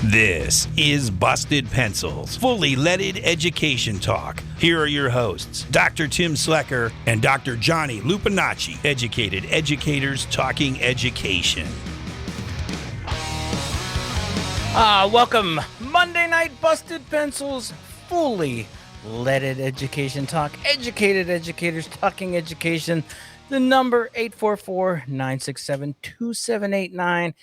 This is Bust-Ed Pencils, fully leaded education talk. Here are your hosts, Dr. Tim Slecker and Dr. Johnny Lupinacci, educated educators talking education. Welcome, Monday Night Bust-Ed Pencils, fully leaded education talk, educated educators talking education. The number 844-967-2789.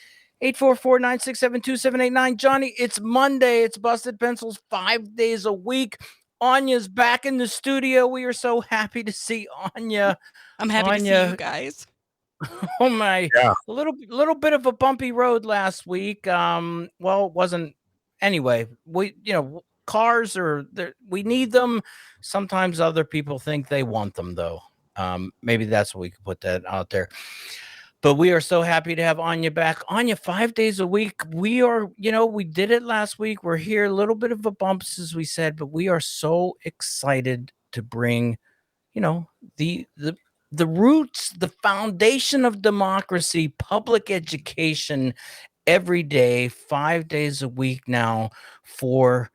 844-967-2789. Johnny, it's Monday. It's Bust-Ed Pencils 5 days a week. Anya's back in the studio. We are so happy to see Anya. I'm happy to see you guys. Oh my! Yeah. A little bit of a bumpy road last week. Well, it wasn't. Anyway, cars are there. We need them. Sometimes other people think they want them, though. Maybe that's what we could put that out there. But we are so happy to have Anya back. Anya, 5 days a week. We are, we did it last week. We're here, a little bit of a bumps, as we said, but we are so excited to bring, the roots, the foundation of democracy, public education every day, 5 days a week now, for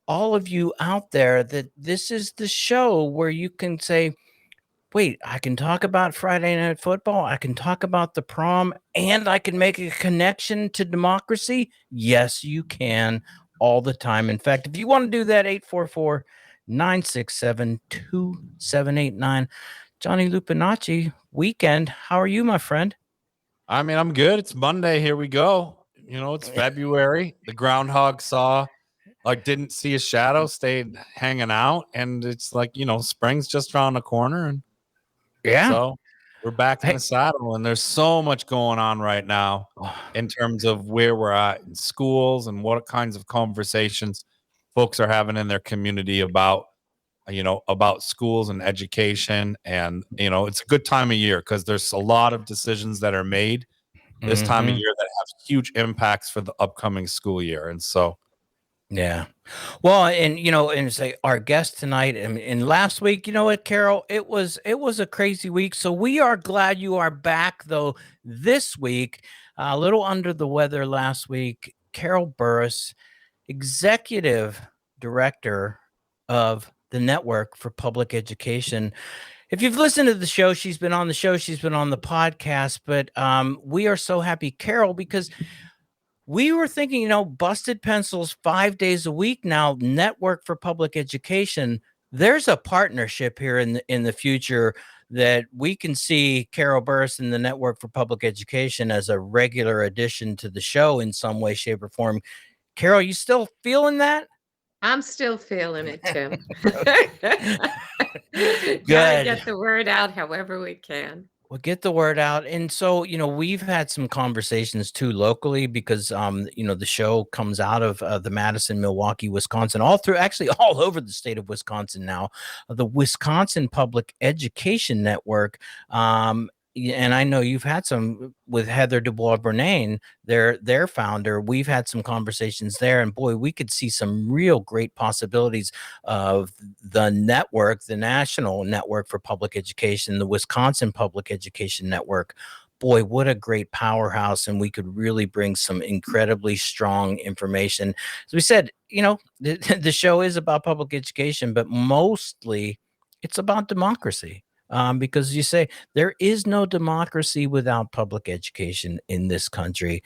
all of you out there, that this is the show where you can say, wait, I can talk about Friday Night Football, I can talk about the prom, and I can make a connection to democracy. Yes, you can, all the time. In fact, if you want to do that, 844-967-2789. Johnny Lupinacci, weekend. How are you, my friend? I mean, I'm good. It's Monday. Here we go. It's February. The groundhog didn't see a shadow, stayed hanging out. And it's spring's just around the corner. And yeah, so we're back in the saddle. And there's so much going on right now in terms of where we're at in schools and what kinds of conversations folks are having in their community about schools and education. And, it's a good time of year because there's a lot of decisions that are made this time of year that have huge impacts for the upcoming school year. And so, yeah. Well, and say our guest tonight and last week, you know what, Carol, it was a crazy week. So we are glad you are back, though, this week. A little under the weather last week. Carol Burris, executive director of the Network for Public Education. If you've listened to the show, she's been on the show, she's been on the podcast, but we are so happy, Carol, because we were thinking, Bust-Ed Pencils 5 days a week now, Network for Public Education. There's a partnership here in the future that we can see Carol Burris and the Network for Public Education as a regular addition to the show in some way, shape, or form. Carol, you still feeling that? I'm still feeling it, Tim. Good. Gotta get the word out however we can. Well, get the word out. And so, we've had some conversations too locally because, the show comes out of the Madison, Milwaukee, Wisconsin, all over the state of Wisconsin now, the Wisconsin Public Education Network. And I know you've had some with Heather Dubois-Bernay, their founder. We've had some conversations there, and boy, we could see some real great possibilities of the network, the National Network for Public Education, the Wisconsin Public Education Network. Boy, what a great powerhouse, and we could really bring some incredibly strong information. As we said, the show is about public education, but mostly it's about democracy. Because you say there is no democracy without public education in this country.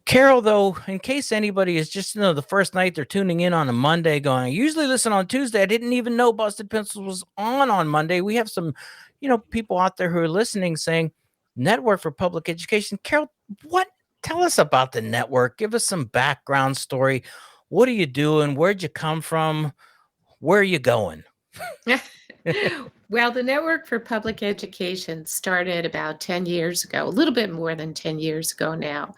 Carol, though, in case anybody is just the first night they're tuning in on a Monday going, I usually listen on Tuesday. I didn't even know Bust-Ed Pencils was on Monday. We have some, people out there who are listening saying, Network for Public Education. Carol, tell us about the network. Give us some background story. What are you doing? Where'd you come from? Where are you going? Well, the Network for Public Education started about 10 years ago, a little bit more than 10 years ago now.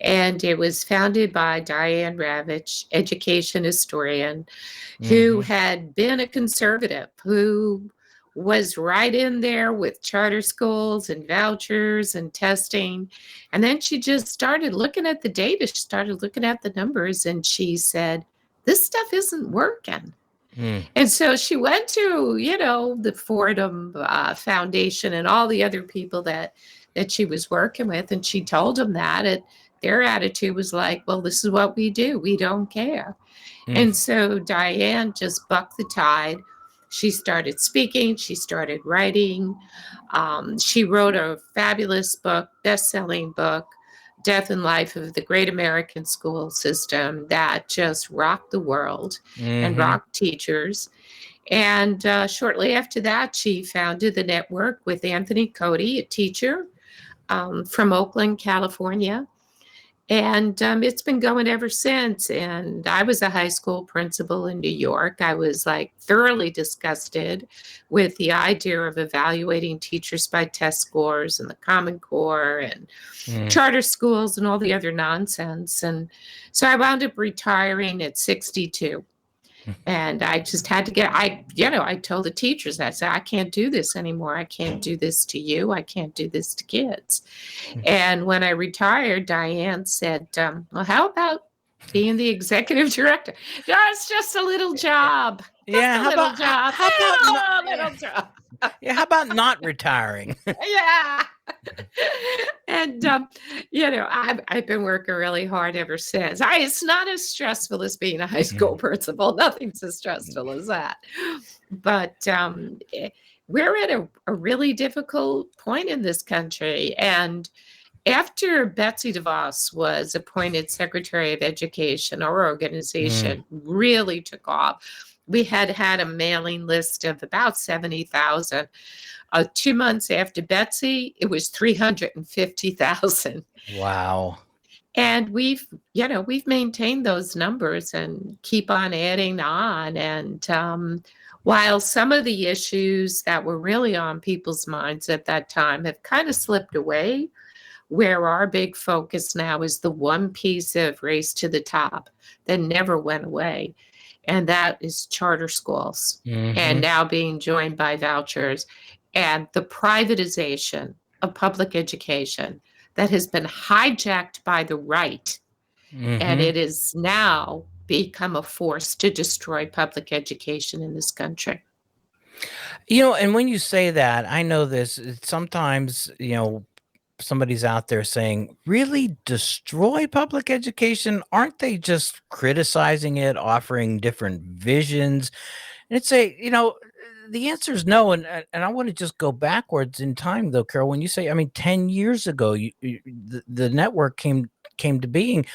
And it was founded by Diane Ravitch, education historian, who had been a conservative, who was right in there with charter schools and vouchers and testing. And then she just started looking at the data, she started looking at the numbers, and she said, this stuff isn't working. And so she went to, the Fordham Foundation and all the other people that she was working with, and she told them that their attitude was like, well, this is what we do. We don't care. And so Diane just bucked the tide. She started speaking. She started writing. She wrote a fabulous book, best-selling book, Death and Life of the Great American School System, that just rocked the world and rocked teachers. And shortly after that, she founded the network with Anthony Cody, a teacher from Oakland, California. And it's been going ever since. And I was a high school principal in New York. I was like thoroughly disgusted with the idea of evaluating teachers by test scores and the Common Core and charter schools and all the other nonsense. And so I wound up retiring at 62. And I just had to I told the teachers, I said, I can't do this anymore. I can't do this to you. I can't do this to kids. And when I retired, Diane said, well, how about being the executive director? No, it's just a little job. How about not retiring? Yeah. And I've been working really hard ever since. It's not as stressful as being a high school principal. Nothing's as stressful as that. But we're at a really difficult point in this country. And after Betsy DeVos was appointed Secretary of Education, our organization really took off. We had a mailing list of about 70,000. 2 months after Betsy, it was 350,000. Wow. And we've maintained those numbers and keep on adding on. And while some of the issues that were really on people's minds at that time have kind of slipped away, where our big focus now is the one piece of race to the top that never went away. And that is charter schools, and now being joined by vouchers, and the privatization of public education that has been hijacked by the right. And it has now become a force to destroy public education in this country. And when you say that, I know this, sometimes, somebody's out there saying, really destroy public education? Aren't they just criticizing it, offering different visions? And it's the answer is no. And I want to just go backwards in time, though, Carol. When you say, 10 years ago, the network came to being.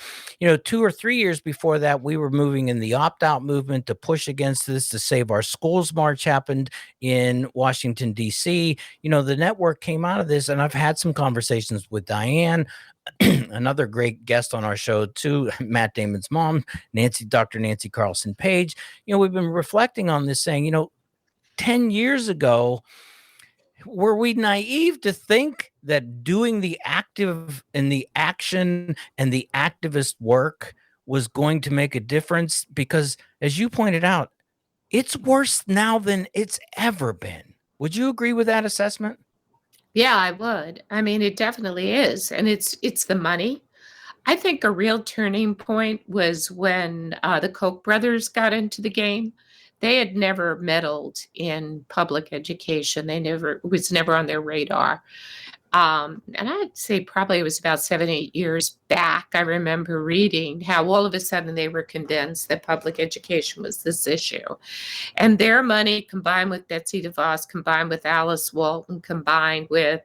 2 or 3 years before that, we were moving in the opt-out movement to push against this. To Save Our Schools March happened in Washington, D.C. The network came out of this, and I've had some conversations with Diane, another great guest on our show too, Matt Damon's mom, Dr. Nancy Carlson Page. We've been reflecting on this, saying, 10 years ago, were we naive to think that doing the active and the action and the activist work was going to make a difference? Because, as you pointed out, it's worse now than it's ever been. Would you agree with that assessment? Yeah, I would. It definitely is. And it's the money. I think a real turning point was when the Koch brothers got into the game. They had never meddled in public education. It was never on their radar. And I'd say probably it was about 7-8 years back. I remember reading how all of a sudden they were convinced that public education was this issue. And their money, combined with Betsy DeVos, combined with Alice Walton, combined with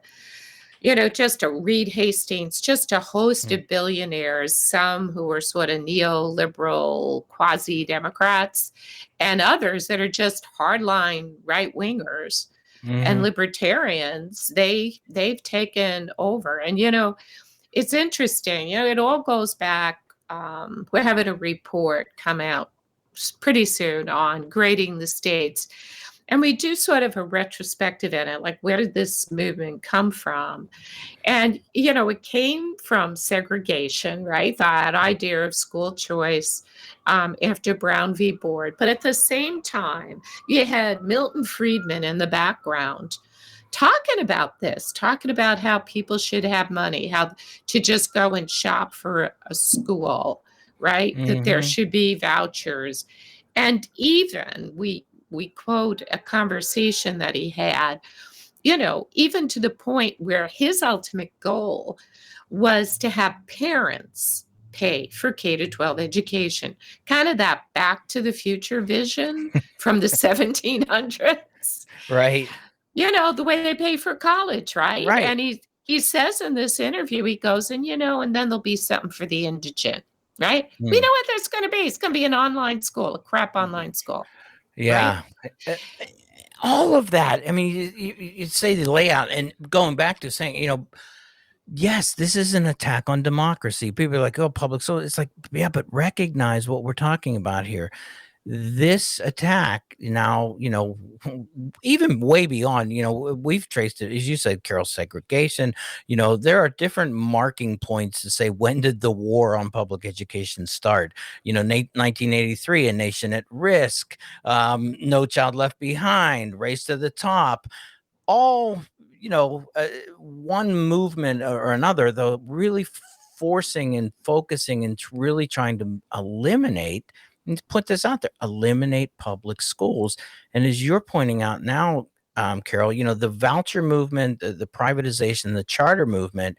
just a Reed Hastings, just a host of billionaires, some who are sort of neoliberal quasi-democrats, and others that are just hardline right-wingers and libertarians. They've taken over. And, it's interesting. It all goes back. We're having a report come out pretty soon on grading the states. And we do sort of a retrospective in it, like, where did this movement come from? And, it came from segregation, right? That idea of school choice after Brown v. Board. But at the same time, you had Milton Friedman in the background talking about this, talking about how people should have money, how to just go and shop for a school, right? That there should be vouchers. And even we quote a conversation that he had even to the point where his ultimate goal was to have parents pay for K-12 education, kind of that Back to the Future vision from the 1700s. Right. The way they pay for college, right? Right. And he says in this interview, he goes, and and then there'll be something for the indigent, right? We know what there's going to be. It's going to be an online school, a crap online school. Yeah. Right? All of that. I mean, you say the layout, and going back to saying, yes, this is an attack on democracy. People are like, oh, public. So it's like, yeah, but recognize what we're talking about here. This attack now, even way beyond, we've traced it, as you said, Carol, segregation. There are different marking points to say, when did the war on public education start? 1983, A Nation at Risk, No Child Left Behind, Race to the Top, all, one movement or another, though, really forcing and focusing and really trying to eliminate, and put this out there, eliminate public schools. And as you're pointing out now, Carol, the voucher movement, the privatization, the charter movement,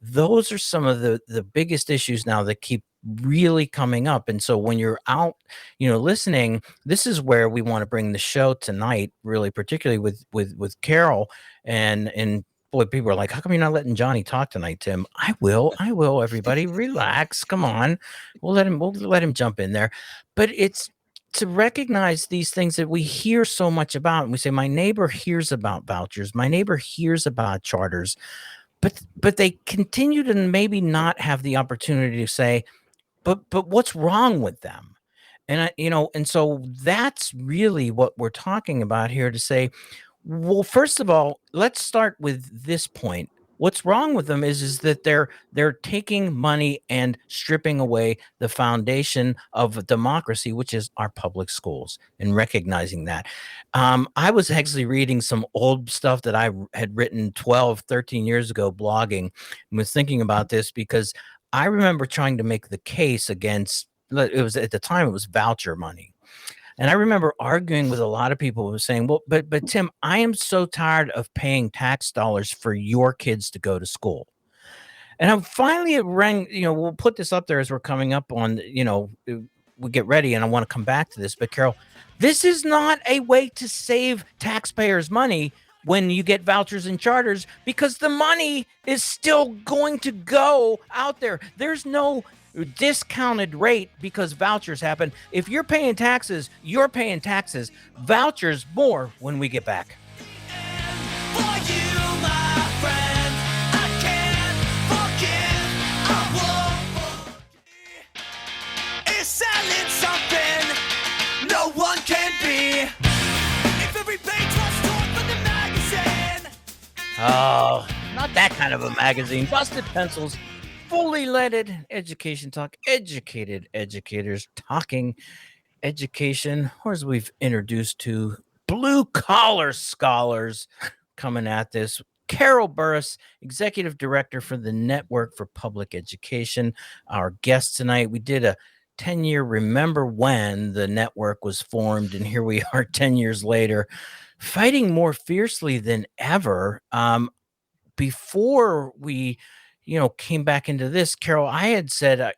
those are some of the biggest issues now that keep really coming up. And so when you're out, listening, this is where we want to bring the show tonight, really, particularly with Carol. And boy, people are like, how come you're not letting Johnny talk tonight, Tim? I will. Everybody relax. Come on. We'll let him jump in there. But it's to recognize these things that we hear so much about. And we say, my neighbor hears about vouchers. My neighbor hears about charters. But they continue to maybe not have the opportunity to say, but what's wrong with them? And and so that's really what we're talking about here, to say, well, first of all, let's start with this point. What's wrong with them is that they're taking money and stripping away the foundation of democracy, which is our public schools, and recognizing that. I was actually reading some old stuff that I had written 12, 13 years ago, blogging, and was thinking about this because I remember trying to make the case against, it was at the time, it was voucher money. And I remember arguing with a lot of people who were saying, well, but Tim, I am so tired of paying tax dollars for your kids to go to school. And I'm finally, it rang, we'll put this up there as we're coming up on, we get ready, and I want to come back to this. But Carol, this is not a way to save taxpayers' money when you get vouchers and charters, because the money is still going to go out there. There's no discounted rate because vouchers happen. If you're paying taxes, you're paying taxes. Vouchers more when we get back. Oh, not that kind of a magazine. Bust-Ed Pencils, fully leaded education talk, educated educators talking education, or as we've introduced to, blue-collar scholars coming at this. Carol Burris, Executive Director for the Network for Public Education, our guest tonight. We did a 10-year remember when the network was formed, and here we are 10 years later, fighting more fiercely than ever. Before we, came back into this, Carol, I had said,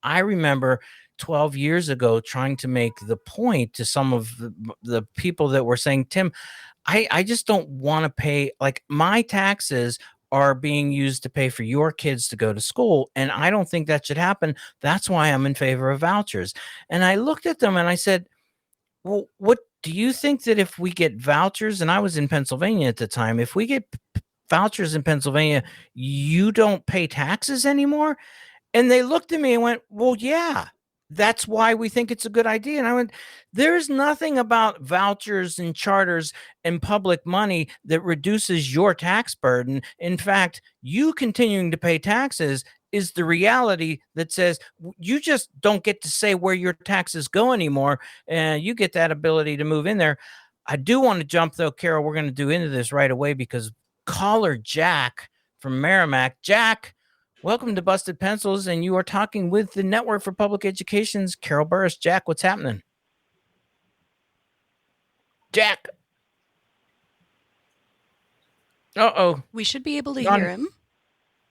I remember 12 years ago trying to make the point to some of the people that were saying, Tim, I just don't want to pay, like, my taxes are being used to pay for your kids to go to school, and I don't think that should happen. That's why I'm in favor of vouchers. And I looked at them and I said, well, what do you think that if we get vouchers, and I was in Pennsylvania at the time, if we get vouchers in Pennsylvania, you don't pay taxes anymore? And they looked at me and went, well, yeah, that's why we think it's a good idea. And I went, there's nothing about vouchers and charters and public money that reduces your tax burden. In fact, you continuing to pay taxes is the reality that says you just don't get to say where your taxes go anymore. And you get that ability to move in there. I do want to jump, though, Carol, we're going to do into this right away, because caller Jack from Merrimack. Jack, welcome to Bust-Ed Pencils, and you are talking with the Network for Public Education's Carol Burris. Jack, what's happening? Jack. Uh-oh. We should be able to John- hear him.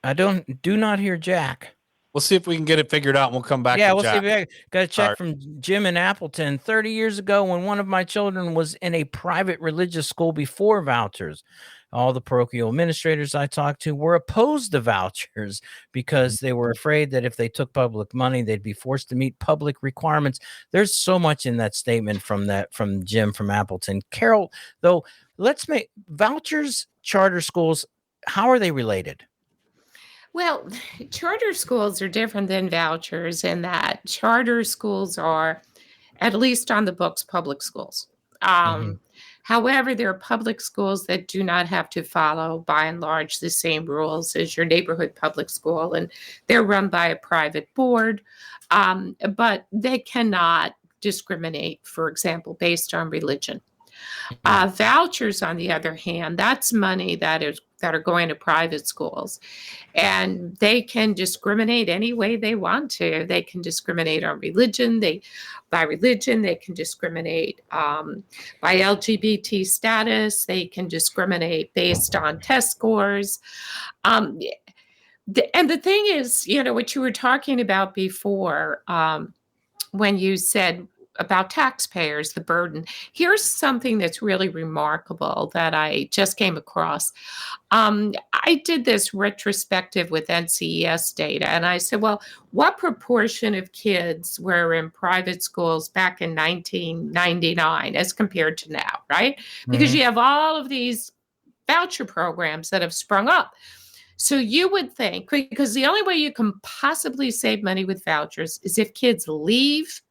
I do not hear Jack. We'll see if we can get it figured out, and we'll come back Yeah, to we'll Jack. see. Got a check Sorry. from Jim in Appleton. 30 years ago, when one of my children was in a private religious school before vouchers, all the parochial administrators I talked to were opposed to vouchers because they were afraid that if they took public money, they'd be forced to meet public requirements. There's so much in that statement from Jim from Appleton. Carol, though, let's make vouchers, charter schools. How are they related? Well, charter schools are different than vouchers in that charter schools are, at least on the books, public schools. However, there are public schools that do not have to follow, by and large, the same rules as your neighborhood public school, and they're run by a private board, but they cannot discriminate, for example, based on religion. Vouchers, on the other hand, that's money that are going to private schools, and they can discriminate any way they want to. They can discriminate on religion. By religion, they can discriminate by LGBT status. They can discriminate based on test scores. And the thing is, what you were talking about before, when you said about taxpayers, the burden. Here's something that's really remarkable that I just came across. I did this retrospective with NCES data, and I said, well, what proportion of kids were in private schools back in 1999 as compared to now, right? Because you have all of these voucher programs that have sprung up. So you would think, because the only way you can possibly save money with vouchers is if kids leave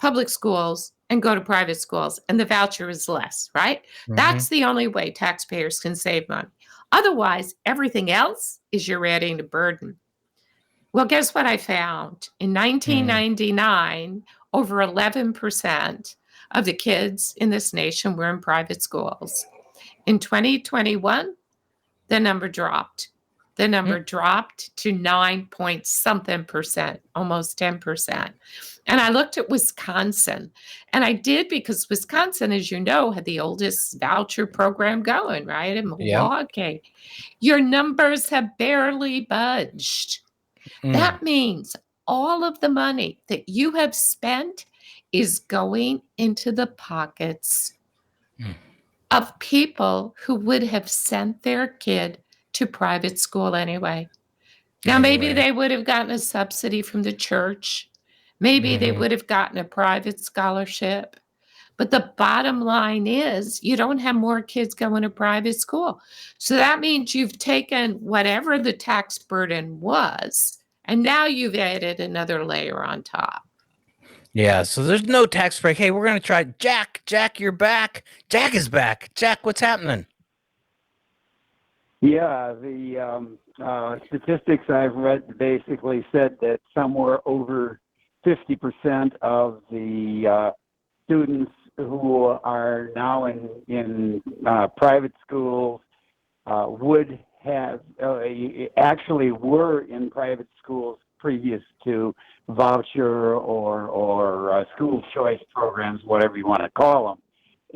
public schools and go to private schools, and the voucher is less, right? That's the only way taxpayers can save money. Otherwise, everything else is you're adding to burden. Well, guess what I found? In 1999, over 11% of the kids in this nation were in private schools. In 2021, the number dropped. The number dropped to 9-point-something%, almost 10%. And I looked at Wisconsin, and I did because Wisconsin, as you know, had the oldest voucher program going, right, in Milwaukee. Yep. Your numbers have barely budged. That means all of the money that you have spent is going into the pockets of people who would have sent their kid to private school anyway. Now, maybe they would have gotten a subsidy from the church. Maybe they would have gotten a private scholarship. But the bottom line is you don't have more kids going to private school. So that means you've taken whatever the tax burden was, and now you've added another layer on top. Yeah, so there's no tax break. Hey, we're going to try Jack. Jack, you're back. Jack is back. Jack, what's happening? Yeah, the statistics I've read basically said that somewhere over 50% of the students who are now in private schools would have actually were in private schools previous to voucher or school choice programs, whatever you want to call them.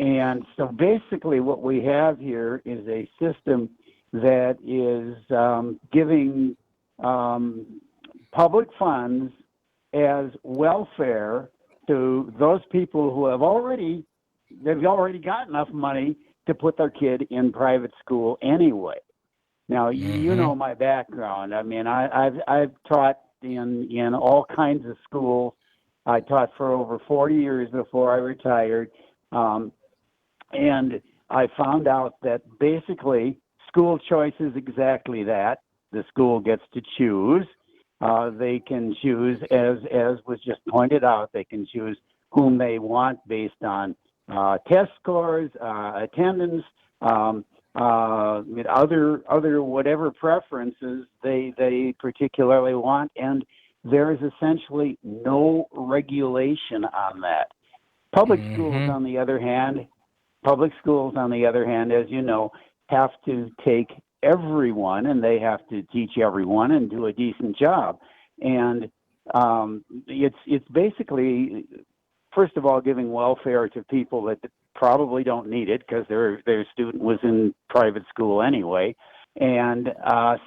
And so basically what we have here is a system that is giving public funds as welfare to those people who have already got enough money to put their kid in private school anyway. Now, you know my background. I mean, I've taught in all kinds of schools. I taught for over 40 years before I retired. And I found out that basically school choice is exactly that. The school gets to choose. They can choose, as was just pointed out, they can choose whom they want based on test scores, attendance, other whatever preferences they particularly want, and there is essentially no regulation on that. Public schools, on the other hand, as you know, have to take everyone, and they have to teach everyone and do a decent job. And it's basically, first of all, giving welfare to people that probably don't need it because their student was in private school anyway. And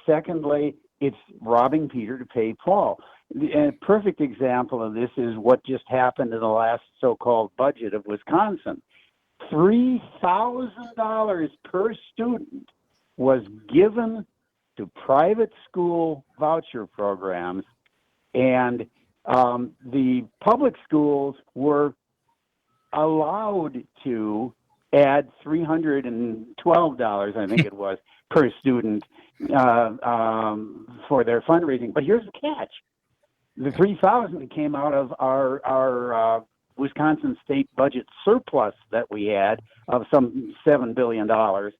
secondly, it's robbing Peter to pay Paul. A perfect example of this is what just happened in the last so-called budget of Wisconsin. $3,000 per student was given to private school voucher programs, and the public schools were allowed to add $312, I think it was, per student for their fundraising. But here's the catch. The $3,000 came out of our Wisconsin state budget surplus that we had of some $7 billion. The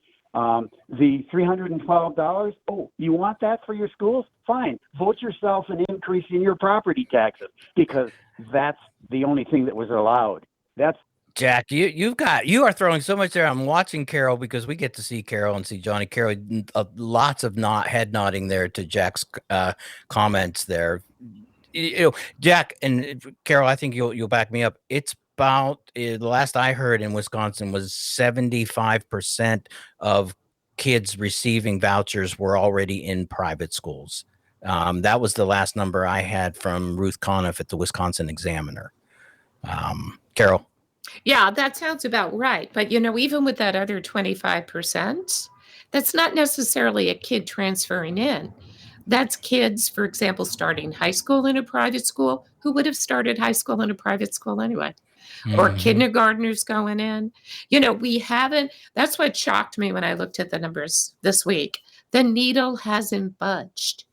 $312, oh, you want that for your schools? Fine. Vote yourself an increase in your property taxes, because that's the only thing that was allowed. That's Jack, you are throwing so much there. I'm watching Carol because we get to see Carol and see Johnny. Carol, lots of head nodding there to Jack's comments there. Jack and Carol, I think you'll back me up. It's about the last I heard in Wisconsin was 75% of kids receiving vouchers were already in private schools. That was the last number I had from Ruth Conniff at the Wisconsin Examiner. Carol. Yeah, that sounds about right. But, even with that other 25%, that's not necessarily a kid transferring in. That's kids, for example, starting high school in a private school who would have started high school in a private school anyway. Or kindergartners going in. We haven't, that's what shocked me when I looked at the numbers this week. The needle hasn't budged,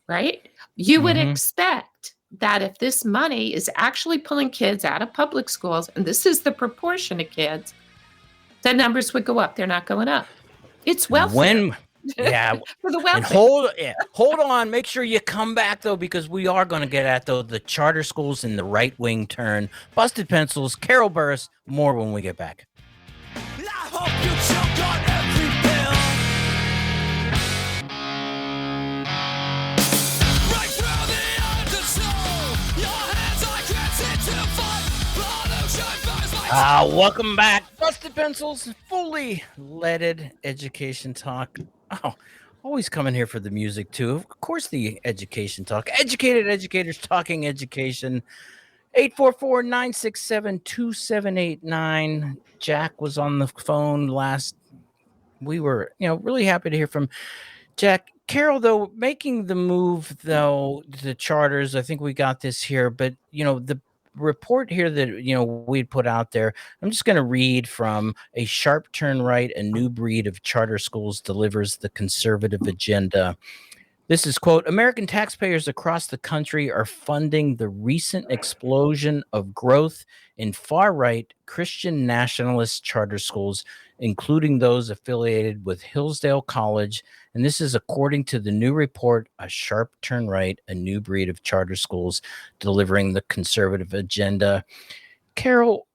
right? You would expect that if this money is actually pulling kids out of public schools, and this is the proportion of kids, the numbers would go up. They're not going up. It's welfare. For the welfare. And hold on. Make sure you come back, though, because we are going to get at, the charter schools in the right-wing turn. Bust-Ed Pencils, Carol Burris, more when we get back. I hope you choke on every pill. Right through the arms and soul. Your hands I can't seem to find. Pollution burns like Welcome back. Bust-Ed Pencils, fully leaded education talk. Oh, always coming here for the music, too. Of course, the education talk. Educated educators talking education. 844-967-2789. Jack was on the phone last. We were, really happy to hear from Jack. Carol, though, making the move, though, the charters, I think we got this here, but, the report here that we'd put out there, I'm just going to read from A Sharp Turn Right, a new breed of charter schools delivers the conservative agenda. This is, quote, American taxpayers across the country are funding the recent explosion of growth in far-right Christian nationalist charter schools, including those affiliated with Hillsdale College. And this is according to the new report, A Sharp Turn Right, a new breed of charter schools delivering the conservative agenda. Carol,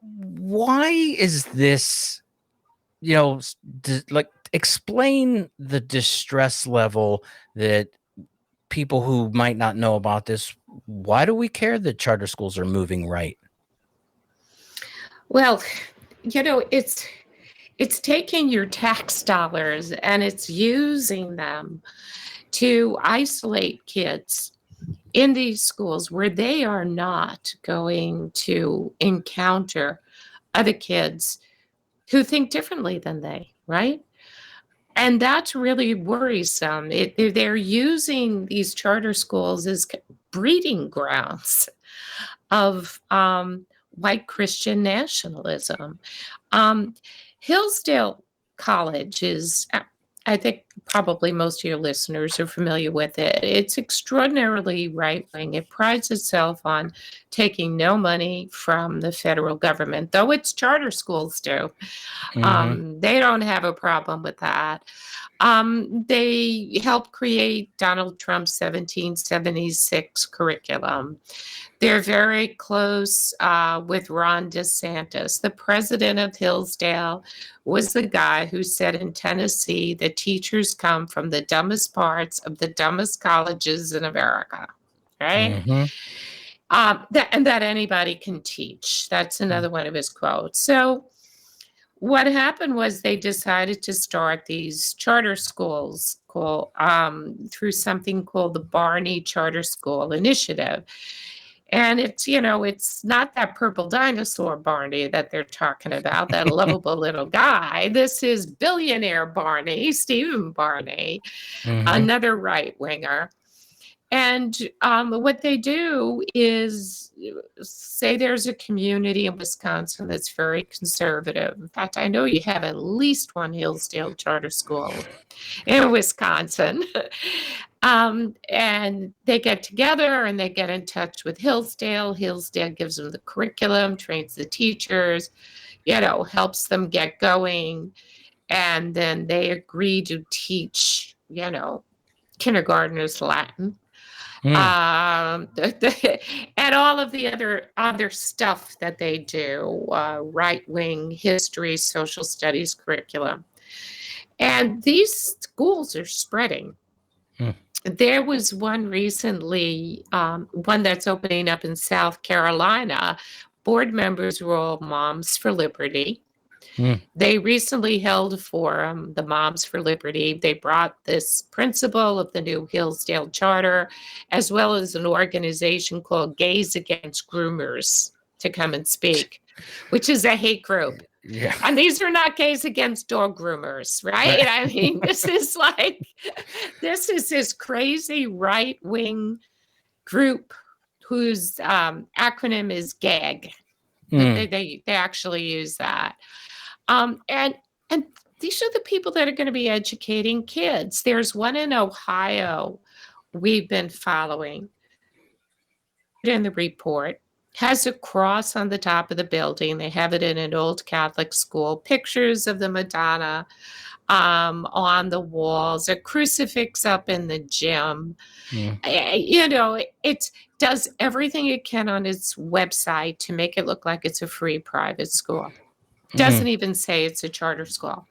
why is this, explain the distress level that people who might not know about this, why do we care that charter schools are moving right? Well, it's taking your tax dollars and it's using them to isolate kids in these schools where they are not going to encounter other kids who think differently than they, right? And that's really worrisome. They're using these charter schools as breeding grounds of white Christian nationalism. Hillsdale College is, I think probably most of your listeners are familiar with it. It's extraordinarily right-wing. It prides itself on taking no money from the federal government, though its charter schools do. They don't have a problem with that. They helped create Donald Trump's 1776 curriculum. They're very close with Ron DeSantis. The president of Hillsdale was the guy who said in Tennessee that teachers come from the dumbest parts of the dumbest colleges in America, right? that anybody can teach. That's another one of his quotes. So what happened was they decided to start these charter schools through something called the Barney Charter School Initiative. And it's not that purple dinosaur Barney that they're talking about, that lovable little guy. This is billionaire Barney, Stephen Barney, another right winger. And what they do is say there's a community in Wisconsin that's very conservative. In fact, I know you have at least one Hillsdale charter school in Wisconsin. And they get together and they get in touch with Hillsdale. Hillsdale gives them the curriculum, trains the teachers, helps them get going. And then they agree to teach, kindergartners Latin. And all of the other stuff that they do, right-wing history, social studies curriculum. And these schools are spreading. There was one recently, one that's opening up in South Carolina. Board members were all Moms for Liberty. They recently held a forum, the Moms for Liberty. They brought this principal of the new Hillsdale Charter, as well as an organization called Gays Against Groomers, to come and speak, which is a hate group. Yeah. And these are not gays against dog groomers, right? I mean, this is this crazy right-wing group whose acronym is GAG. They actually use that. And these are the people that are going to be educating kids. There's one in Ohio we've been following in the report. Has a cross on the top of the building. They have it in an old Catholic school. Pictures of the Madonna on the walls. A crucifix up in the gym. It does everything it can on its website to make it look like it's a free private school. Doesn't even say it's a charter school.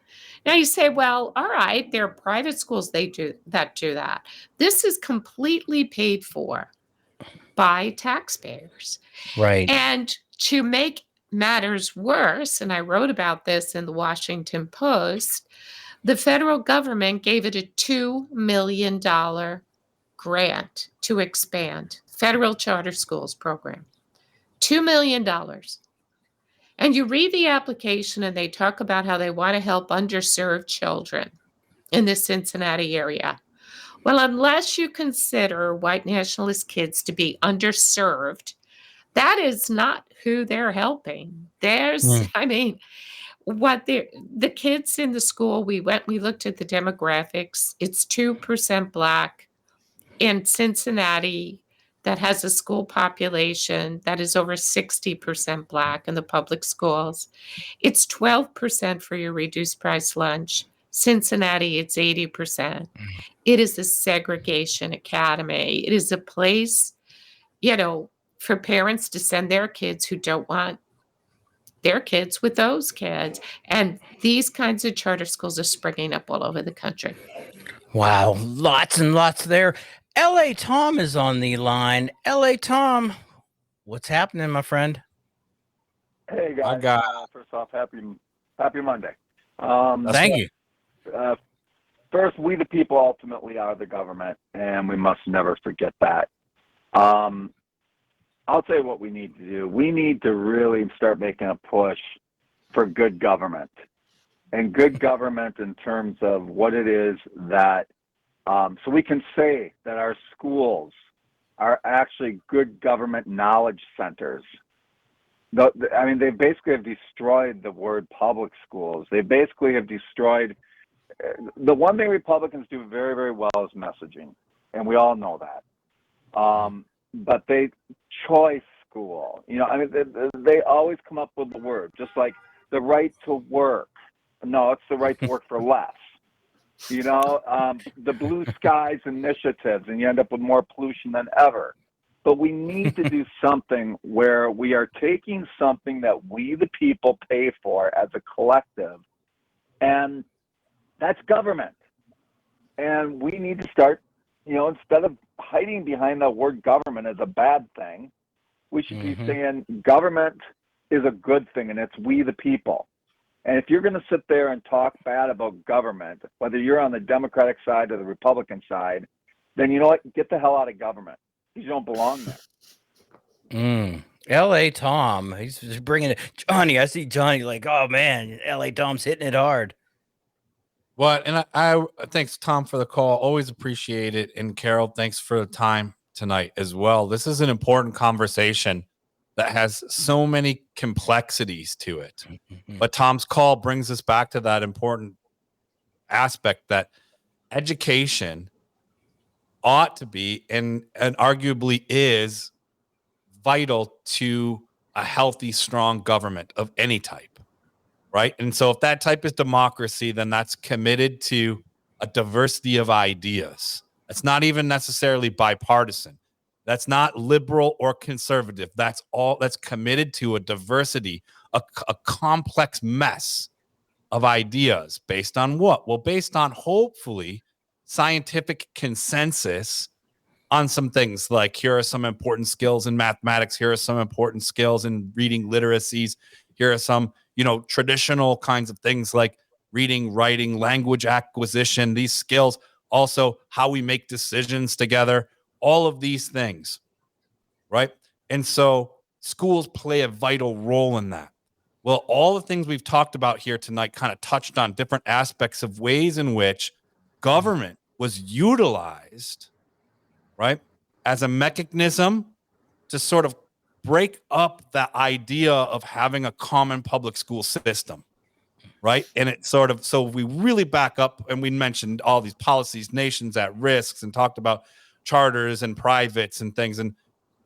Now you say, well, all right, there are private schools they do that. This is completely paid for by taxpayers. Right. And to make matters worse, and I wrote about this in the Washington Post, the federal government gave it a $2 million grant to expand federal charter schools program. $2 million. And you read the application and they talk about how they want to help underserved children in the Cincinnati area. Well, unless you consider white nationalist kids to be underserved, that is not who they're helping. The kids in the school, we looked at the demographics. It's 2% Black in Cincinnati that has a school population that is over 60% Black in the public schools. It's 12% for your reduced price lunch. Cincinnati, it's 80%. It is a segregation academy. It is a place, for parents to send their kids who don't want their kids with those kids. And these kinds of charter schools are springing up all over the country. Wow. Lots and lots there. L.A. Tom is on the line. L.A. Tom, what's happening, my friend? Hey, guys. First off, happy Monday. Thank you. First, we the people ultimately are the government, and we must never forget that. I'll tell you what we need to do. We need to really start making a push for good government, and good government in terms of what it is that, so we can say that our schools are actually good government knowledge centers. They basically have destroyed the word public schools. They basically have destroyed. The one thing Republicans do very, very well is messaging, and we all know that. But they choice school. They always come up with the word, just like the right to work. No, it's the right to work for less. The Blue Skies initiatives, and you end up with more pollution than ever. But we need to do something where we are taking something that we, the people, pay for as a collective, and that's government. And we need to start, instead of hiding behind the word government as a bad thing, We should be saying government is a good thing, and it's we the people. And if you're going to sit there and talk bad about government, whether you're on the Democratic side or the Republican side, then you know what? Get the hell out of government. You don't belong there. L.A. Tom, he's just bringing it. Johnny, I see Johnny like, oh man, L.A. Tom's hitting it hard. What? And I thanks Tom for the call. Always appreciate it. And Carol, thanks for the time tonight as well. This is an important conversation that has so many complexities to it. But Tom's call brings us back to that important aspect that education ought to be and arguably is vital to a healthy, strong government of any type, right? And so if that type is democracy, then that's committed to a diversity of ideas. It's not even necessarily bipartisan. That's not liberal or conservative. That's committed to a diversity, a complex mess of ideas based on what? Well, based on hopefully scientific consensus on some things like here are some important skills in mathematics. Here are some important skills in reading literacies. Here are some, traditional kinds of things like reading, writing, language acquisition, these skills, also how we make decisions together. All of these things, right? And so schools play a vital role in that. Well, all the things we've talked about here tonight kind of touched on different aspects of ways in which government was utilized, right, as a mechanism to sort of break up the idea of having a common public school system, right? And it sort of, so we really back up and we mentioned all these policies, nations at risks, and talked about charters and privates and things. And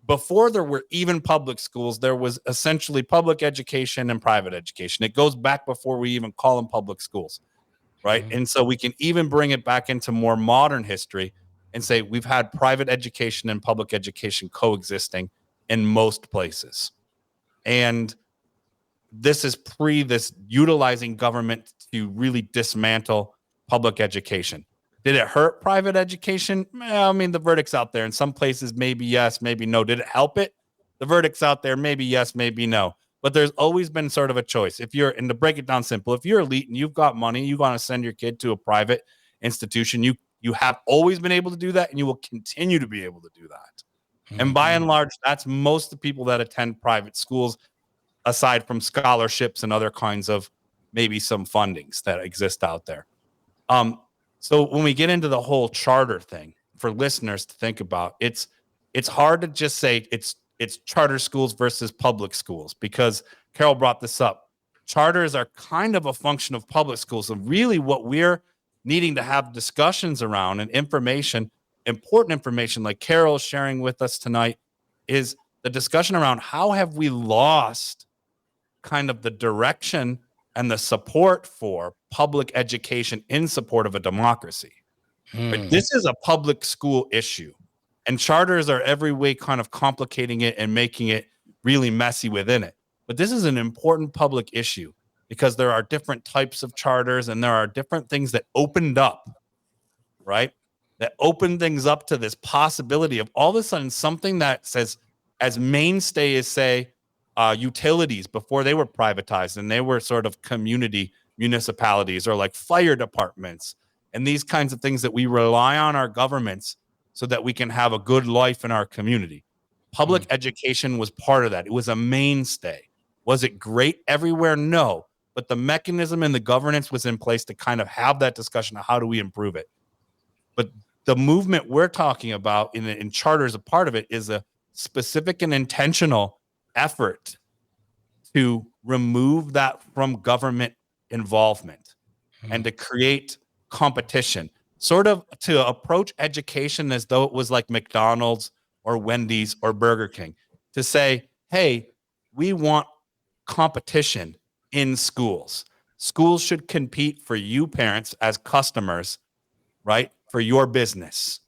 before there were even public schools, there was essentially public education and private education. It goes back before we even call them public schools, right? And so we can even bring it back into more modern history and say we've had private education and public education coexisting in most places. And this is this utilizing government to really dismantle public education. Did it hurt private education? I mean, the verdict's out there. In some places, maybe yes, maybe no. Did it help it? The verdict's out there. Maybe yes, maybe no. But there's always been sort of a choice. And to break it down simple, if you're elite and you've got money, you want to send your kid to a private institution, you have always been able to do that, and you will continue to be able to do that. And by and large, that's most of the people that attend private schools, aside from scholarships and other kinds of maybe some fundings that exist out there. So when we get into the whole charter thing, for listeners to think about, it's hard to just say it's charter schools versus public schools, because Carol brought this up. Charters are kind of a function of public schools. So really what we're needing to have discussions around and important information like Carol's sharing with us tonight is the discussion around how have we lost kind of the direction and the support for public education in support of a democracy. But this is a public school issue, and charters are every way kind of complicating it and making it really messy within it. But this is an important public issue because there are different types of charters and there are different things that opened up, right? That open things up to this possibility of all of a sudden something that says as mainstay as, say, utilities before they were privatized and they were sort of community municipalities, or like fire departments and these kinds of things that we rely on our governments so that we can have a good life in our community. Public education was part of that. It was a mainstay. Was it great everywhere? No. But the mechanism and the governance was in place to kind of have that discussion of how do we improve it. But the movement we're talking about in charters, a part of it is a specific and intentional effort to remove that from government involvement and to create competition, sort of to approach education as though it was like McDonald's or Wendy's or Burger King, to say, hey, we want competition in schools. Schools should compete for you parents as customers, right, for your business.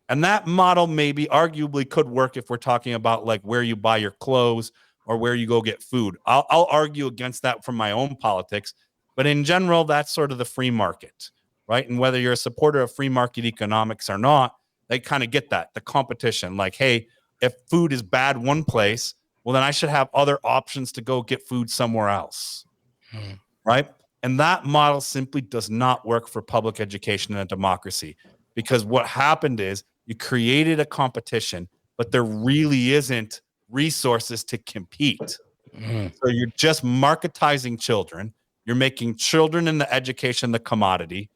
And that model maybe arguably could work if we're talking about like where you buy your clothes or where you go get food. I'll argue against that from my own politics. But in general, that's sort of the free market, right? And whether you're a supporter of free market economics or not, they kind of get that, the competition. Like, hey, if food is bad one place, well, then I should have other options to go get food somewhere else. Right? And that model simply does not work for public education in a democracy, because what happened is you created a competition, but there really isn't resources to compete. So you're just marketizing children. You're making children in the education the commodity,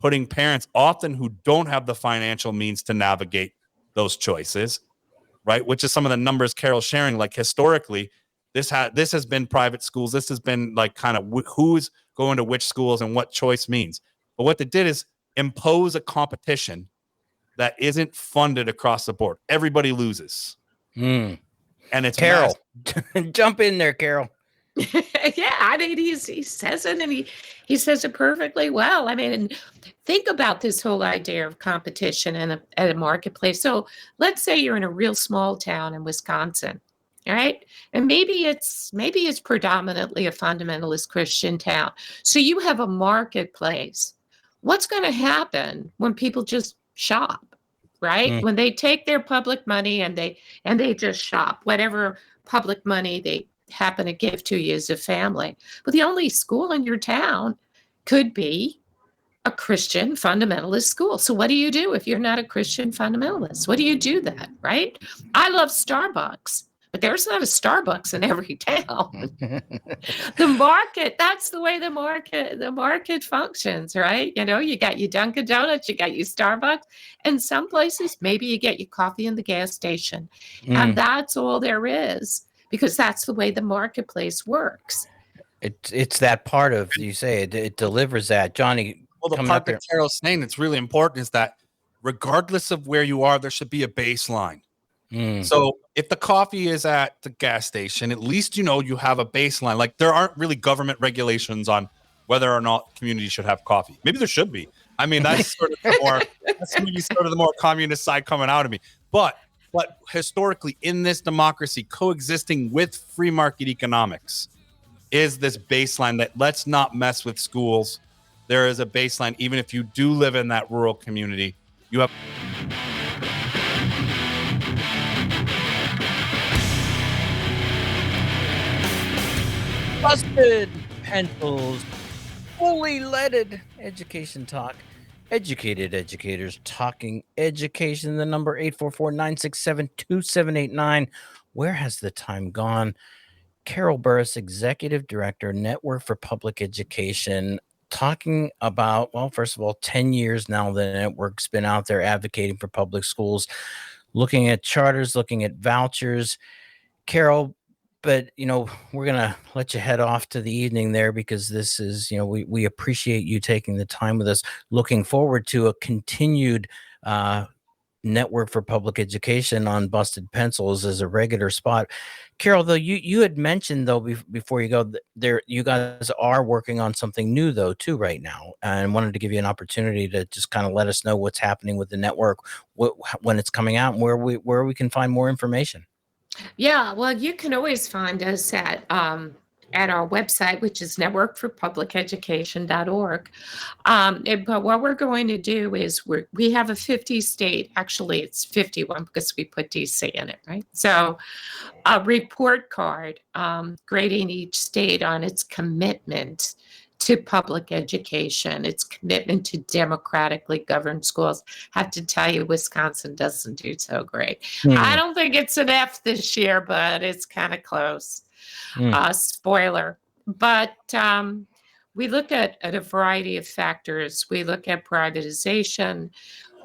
putting parents often who don't have the financial means to navigate those choices, right? Which is some of the numbers Carol's sharing. Like historically, this has been private schools. This has been like kind of who's going to which schools and what choice means. But what they did is impose a competition that isn't funded across the board. Everybody loses. And it's Carol. Jump in there, Carol. Yeah, I mean, he says it, and he says it perfectly well. I mean, and think about this whole idea of competition at a marketplace. So let's say you're in a real small town in Wisconsin, all right? And maybe it's predominantly a fundamentalist Christian town. So you have a marketplace. What's going to happen when people just shop, right? When they take their public money and they just shop, whatever public money they happen to give to you as a family. But the only school in your town could be a Christian fundamentalist school. So what do you do if you're not a Christian fundamentalist? What do you do then, right? I love Starbucks, but there's not a Starbucks in every town. The market, that's the way the market functions, right? You know, you got your Dunkin' Donuts, you got your Starbucks, and some places maybe you get your coffee in the gas station. And that's all there is, because that's the way the marketplace works. It's that part of, you say it delivers that. Johnny, well, the part that Carol's saying that's really important is that regardless of where you are, there should be a baseline. So if the coffee is at the gas station, at least you know you have a baseline. Like, there aren't really government regulations on whether or not communities should have coffee. Maybe there should be. I mean, that's sort of the more communist side coming out of me. But historically, in this democracy, coexisting with free market economics is this baseline that let's not mess with schools. There is a baseline, even if you do live in that rural community. You have Bust-Ed Pencils, fully leaded education talk. Educated educators talking education. The number 844-967-2789. Where has the time gone? Carol Burris, Executive Director, Network for Public Education, talking about, well, first of all, 10 years now the network's been out there advocating for public schools, looking at charters, looking at vouchers. Carol, but, you know, we're going to let you head off to the evening there, because this is, you know, we appreciate you taking the time with us. Looking forward to a continued Network for Public Education on Bust-Ed Pencils as a regular spot. Carol, though, you had mentioned, though, before you go, there you guys are working on something new, though, too, right now, and wanted to give you an opportunity to just kind of let us know what's happening with the network, when it's coming out, and where we can find more information. Yeah, well, you can always find us at our website, which is networkforpubliceducation.org. But what we're going to do is we have a 50 state, actually it's 51 because we put DC in it, right? So a report card grading each state on its commitment to public education, its commitment to democratically governed schools. Have to tell you, Wisconsin doesn't do so great. I don't think it's an F this year, but it's kind of close. Spoiler. But we look at a variety of factors. We look at privatization.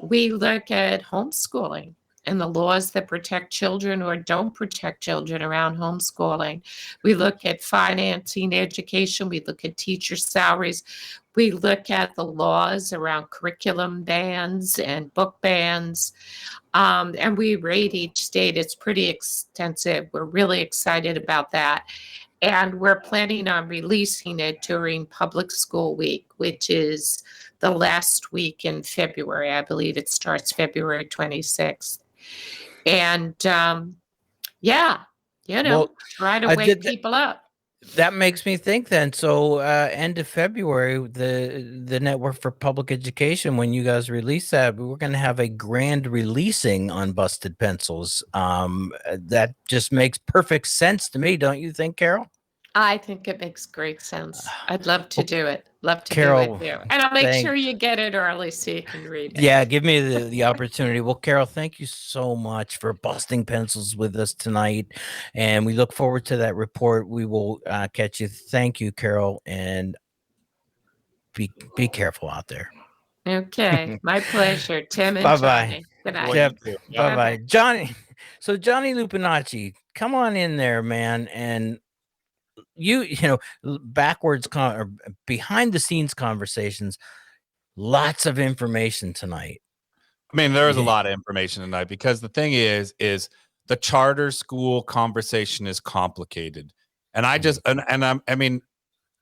We look at homeschooling and the laws that protect children or don't protect children around homeschooling. We look at financing education. We look at teacher salaries. We look at the laws around curriculum bans and book bans. And we rate each state. It's pretty extensive. We're really excited about that. And we're planning on releasing it during Public School Week, which is the last week in February. I believe it starts February 26th. And yeah, you know, try to wake people up. That makes me think then. So end of February, the Network for Public Education, when you guys release that, we're going to have a grand releasing on Bust-Ed Pencils. That just makes perfect sense to me, don't you think, Carol? I think it makes great sense. I'd love to do it. Love to Carol, do it too. And I'll make sure you get it early so you can read it. Yeah, give me the opportunity. Well, Carol, thank you so much for busting pencils with us tonight. And we look forward to that report. We will catch you. Thank you, Carol. And be careful out there. Okay. My pleasure. Tim and Bye-bye. Johnny. Good night. Yep. Bye-bye. Bye-bye. Johnny. So Johnny Lupinacci, come on in there, man. And you know, backwards or behind the scenes conversations, lots of information tonight. I mean, there is a lot of information tonight because the thing is the charter school conversation is complicated. And I just, I mean,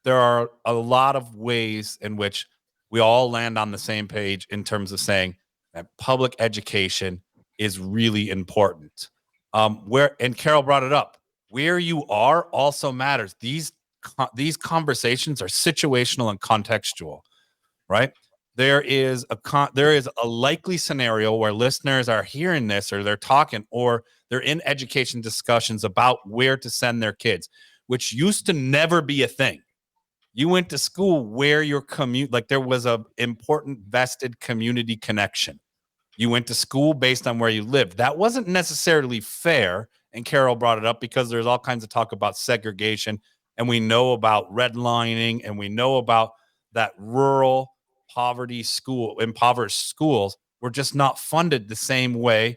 there are a lot of ways in which we all land on the same page in terms of saying that public education is really important. And Carol brought it up, where you are also matters. These conversations are situational and contextual, right? There is a likely scenario where listeners are hearing this, or they're talking, or they're in education discussions about where to send their kids, which used to never be a thing. You went to school where your there was a important vested community connection. You went to school based on where you lived. That wasn't necessarily fair. And Carol brought it up because there's all kinds of talk about segregation, and we know about redlining, and we know about that rural impoverished schools were just not funded the same way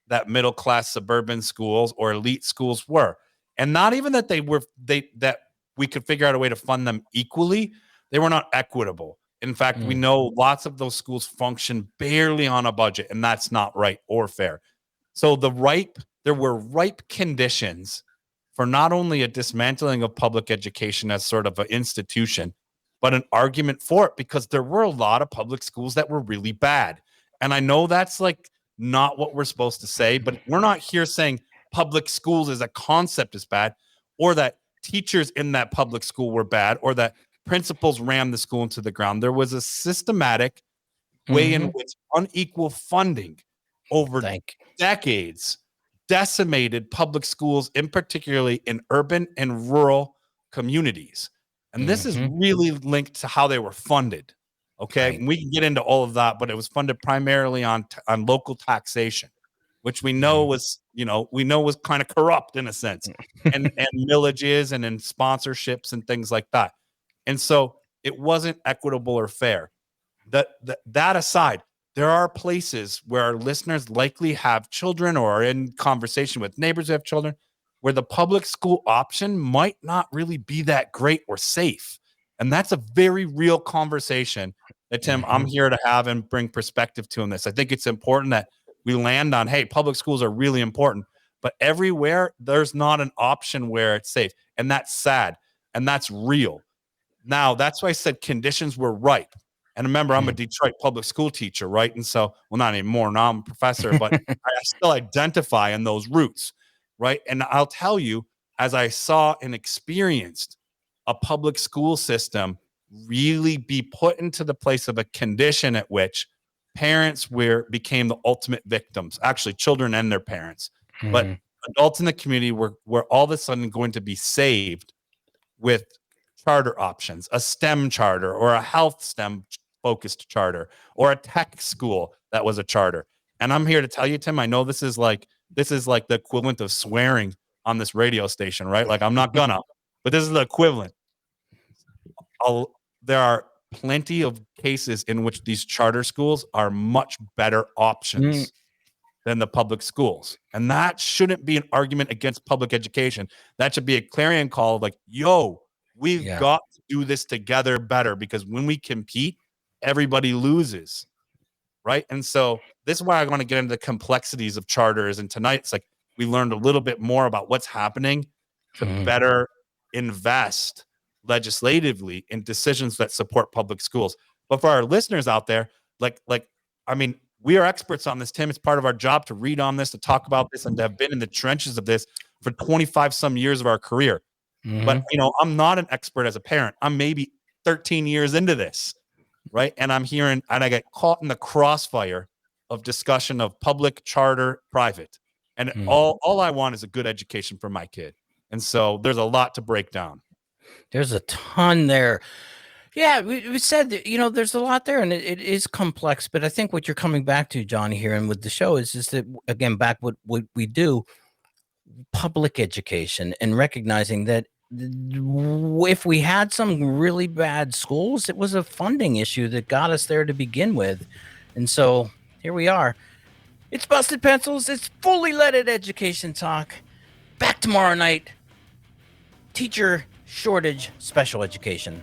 that middle class suburban schools or elite schools were. And not even that that we could figure out a way to fund them equally. They were not equitable. In fact, we know lots of those schools function barely on a budget, and that's not right or fair. So there were ripe conditions for not only a dismantling of public education as sort of an institution, but an argument for it, because there were a lot of public schools that were really bad. And I know that's like not what we're supposed to say, but we're not here saying public schools as a concept is bad, or that teachers in that public school were bad, or that principals ran the school into the ground. There was a systematic way in which unequal funding over decades decimated public schools, in particularly in urban and rural communities. And this is really linked to how they were funded. Okay. Right. We can get into all of that, but it was funded primarily on local taxation, which we know was kind of corrupt in a sense, and millages and in sponsorships and things like that. And so it wasn't equitable or fair. That aside, there are places where our listeners likely have children or are in conversation with neighbors who have children, where the public school option might not really be that great or safe. And that's a very real conversation that, Tim, I'm here to have and bring perspective to in this. I think it's important that we land on, hey, public schools are really important, but everywhere there's not an option where it's safe. And that's sad. And that's real. Now, that's why I said conditions were ripe. And remember, I'm a Detroit public school teacher, right? And so, well, not anymore. Now I'm a professor, but I still identify in those roots, right? And I'll tell you, as I saw and experienced a public school system really be put into the place of a condition at which parents became the ultimate victims, actually children and their parents, but adults in the community were all of a sudden going to be saved with charter options, a STEM charter or a health STEM focused charter or a tech school that was a charter. And I'm here to tell you, Tim, I know this is like the equivalent of swearing on this radio station, right? Like I'm not gonna, but this is the equivalent. There are plenty of cases in which these charter schools are much better options than the public schools. And that shouldn't be an argument against public education. That should be a clarion call of like, yo, we've got to do this together better, because when we compete, everybody loses, right? And so this is why I want to get into the complexities of charters. And tonight, it's like we learned a little bit more about what's happening to better invest legislatively in decisions that support public schools. But for our listeners out there, I mean, we are experts on this, Tim. It's part of our job to read on this, to talk about this, and to have been in the trenches of this for 25 some years of our career. But, I'm not an expert as a parent. I'm maybe 13 years into this, right? And I'm hearing, and I get caught in the crossfire of discussion of public, charter, private. And all I want is a good education for my kid. And so there's a lot to break down. There's a ton there. Yeah, we said that, there's a lot there, and it is complex. But I think what you're coming back to, Johnny, here and with the show is that, again, back what we do, public education, and recognizing that if we had some really bad schools, it was a funding issue that got us there to begin with. And so here we are. It's Bust-Ed Pencils. It's fully leaded education talk. Back tomorrow night. Teacher shortage, special education.